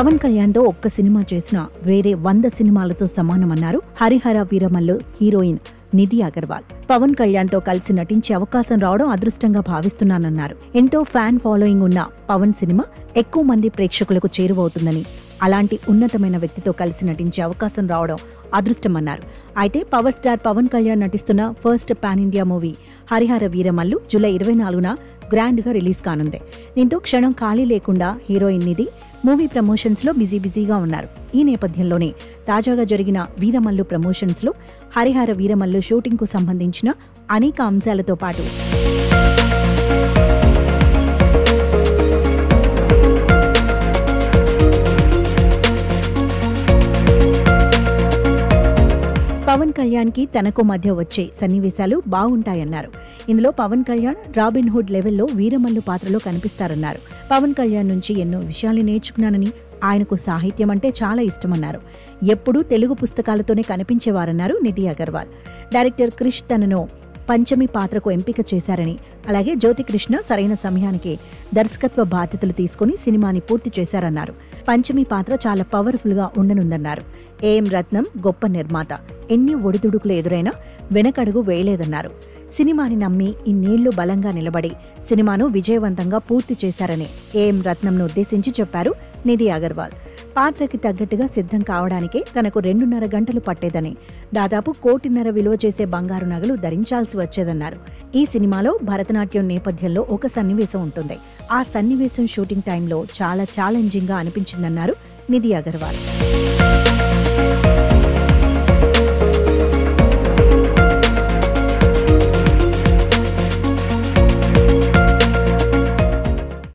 పవన్ కళ్యాణ్ తో ఒక్క సినిమా చేసినా వేరే 100 సినిమాలతో సమానమన్నారు హరిహర వీరమల్లు హీరోయిన్ నిధి అగర్వాల్. పవన్ కళ్యాణ్ తో కలిసి నటించే అవకాశం రావడం అదృష్టంగా భావిస్తున్నానన్నారు. ఎంతో ఫ్యాన్ ఫాలోయింగ్ ఉన్న పవన్ సినిమా ఎక్కువ మంది ప్రేక్షకులకు చేరువవుతుందని, అలాంటి ఉన్నతమైన వ్యక్తితో కలిసి నటించే అవకాశం రావడం అదృష్టమన్నారు. అయితే పవర్ స్టార్ పవన్ కళ్యాణ్ నటిస్తున్న first pan India movie Harihara Veeramallu July 24న గ్రాండ్ గా రిలీజ్ కానుంది. దీంతో క్షణం ఖాళీ లేకుండా హీరోయిన్ నిధి మూవీ ప్రమోషన్స్ లో బిజీగా ఉన్నారు. ఈ నేపథ్యంలోనే తాజాగా జరిగిన వీరమల్లు ప్రమోషన్స్ లో హరిహర వీరమల్లు షూటింగ్ కు సంబంధించిన అనేక అంశాలతో పాటు పవన్ కళ్యాణ్ కి తనకు మధ్య వచ్చే సన్నివేశాలు బాగుంటాయన్నారు. ఇందులో పవన్ కళ్యాణ్ రాబిన్ హుడ్ లెవెల్లో వీరమల్లు పాత్రలో కనిపిస్తారన్నారు. పవన్ కళ్యాణ్ నుంచి ఎన్నో విషయాలు నేర్చుకున్నానని, ఆయనకు సాహిత్యం అంటే చాలా ఇష్టమన్నారు. ఎప్పుడూ తెలుగు పుస్తకాలతోనే కనిపించేవారన్నారు నిధి అగర్వాల్. డైరెక్టర్ క్రిష్ తనను పంచమి పాత్రకు ఎంపిక చేశారని, అలాగే జ్యోతికృష్ణ సరైన సమయానికి దర్శకత్వ బాధ్యతలు తీసుకుని సినిమాని పూర్తి చేశారన్నారు. పంచమి పాత్ర చాలా పవర్ఫుల్ గా ఉండనుందన్నారు. ఏఎం రత్నం గొప్ప నిర్మాత, ఎన్ని ఒడిదుడుకులు ఎదురైనా వెనకడుగు వేయలేదన్నారు. సినిమాని నమ్మి ఇన్నేళ్లు బలంగా నిలబడి సినిమాను విజయవంతంగా పూర్తి చేశారని ఏఎం రత్నంను ఉద్దేశించి చెప్పారు నిధి అగర్వాల్. పాత్రకి తగ్గట్టుగా సిద్ధం కావడానికే తనకు 2.5 గంటలు పట్టేదని, దాదాపు 1.5 కోటి విలువ చేసే బంగారు నగలు ధరించాల్సి వచ్చేదన్నారు. ఈ సినిమాలో భరతనాట్యం నేపథ్యంలో ఒక సన్నివేశం ఉంటుంది. ఆ సన్నివేశం షూటింగ్ టైంలో చాలా ఛాలెంజింగ్ గా అనిపించిందన్నారు నిధి అగర్వాల్.